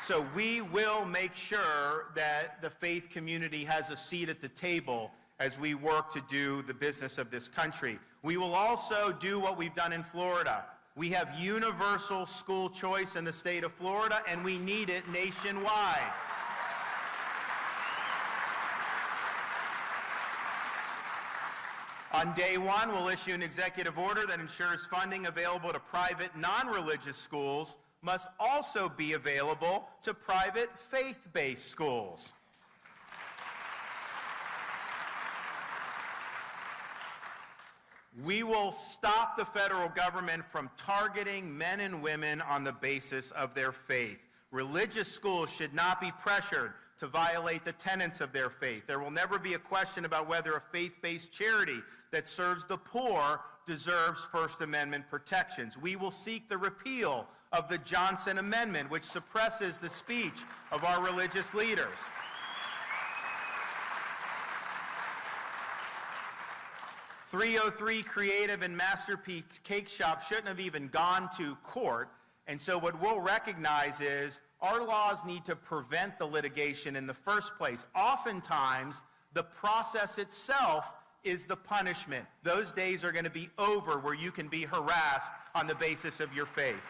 So we will make sure that the faith community has a seat at the table as we work to do the business of this country. We will also do what we've done in Florida. We have universal school choice in the state of Florida, and we need it nationwide. On day one, we'll issue an executive order that ensures funding available to private non-religious schools must also be available to private faith-based schools. We will stop the federal government from targeting men and women on the basis of their faith. Religious schools should not be pressured to violate the tenets of their faith. There will never be a question about whether a faith-based charity that serves the poor deserves First Amendment protections. We will seek the repeal of the Johnson Amendment, which suppresses the speech of our religious leaders. .303 Creative and Masterpiece Cake Shop shouldn't have even gone to court. And so what we'll recognize is our laws need to prevent the litigation in the first place. Oftentimes, the process itself is the punishment. Those days are going to be over where you can be harassed on the basis of your faith.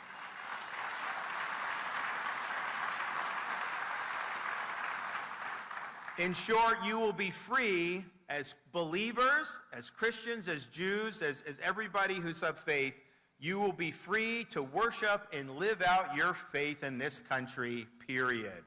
In short, you will be free as believers, as Christians, as Jews, as everybody who's of faith. You will be free to worship and live out your faith in this country, period.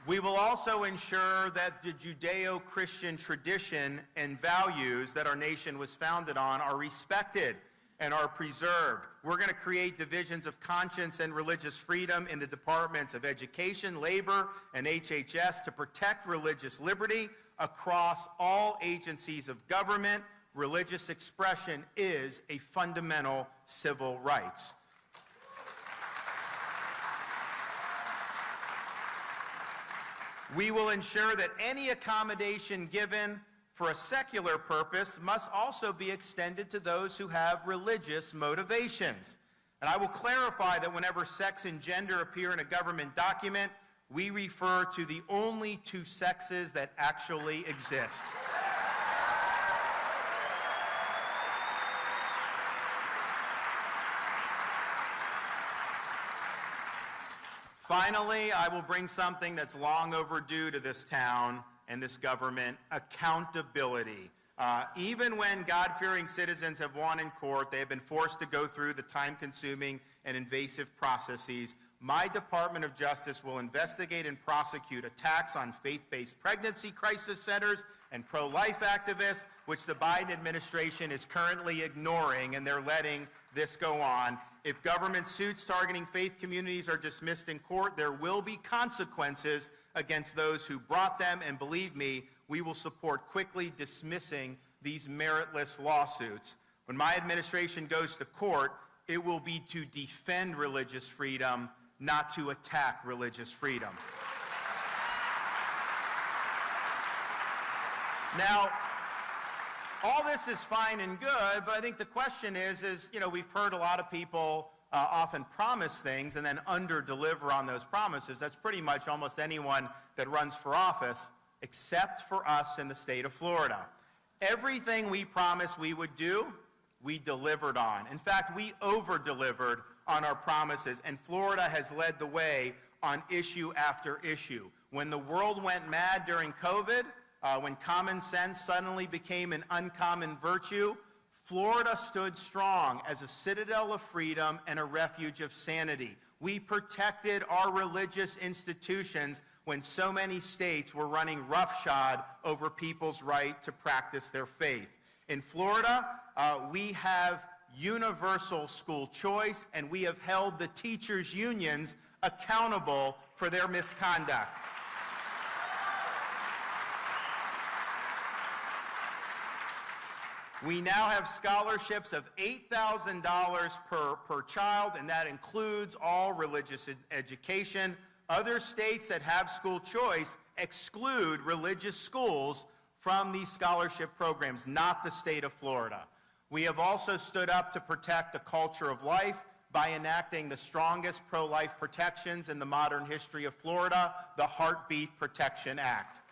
We will also ensure that the Judeo-Christian tradition and values that our nation was founded on are respected and are preserved. We're going to create divisions of conscience and religious freedom in the departments of Education, Labor, and HHS to protect religious liberty across all agencies of government. Religious expression is a fundamental civil right. We will ensure that any accommodation given for a secular purpose must also be extended to those who have religious motivations. And I will clarify that whenever sex and gender appear in a government document, we refer to the only two sexes that actually exist. Finally, I will bring something that's long overdue to this town and this government: accountability. Even when God-fearing citizens have won in court, they have been forced to go through the time-consuming and invasive processes. My Department of Justice will investigate and prosecute attacks on faith-based pregnancy crisis centers and pro-life activists, which the Biden administration is currently ignoring, and they're letting this go on. If government suits targeting faith communities are dismissed in court, there will be consequences against those who brought them, and believe me, we will support quickly dismissing these meritless lawsuits. When my administration goes to court, it will be to defend religious freedom, not to attack religious freedom. Now, all this is fine and good, but I think the question is, we've heard a lot of people often promise things and then under-deliver on those promises. That's pretty much almost anyone that runs for office, except for us in the state of Florida. Everything we promised we would do, we delivered on. In fact, we over-delivered on our promises, and Florida has led the way on issue after issue. When the world went mad during COVID, when common sense suddenly became an uncommon virtue, Florida stood strong as a citadel of freedom and a refuge of sanity. We protected our religious institutions when so many states were running roughshod over people's right to practice their faith. In Florida, we have universal school choice, and we have held the teachers' unions accountable for their misconduct. We now have scholarships of $8,000 per child, and that includes all religious education. Other states that have school choice exclude religious schools from these scholarship programs, not the state of Florida. We have also stood up to protect the culture of life by enacting the strongest pro-life protections in the modern history of Florida, the Heartbeat Protection Act.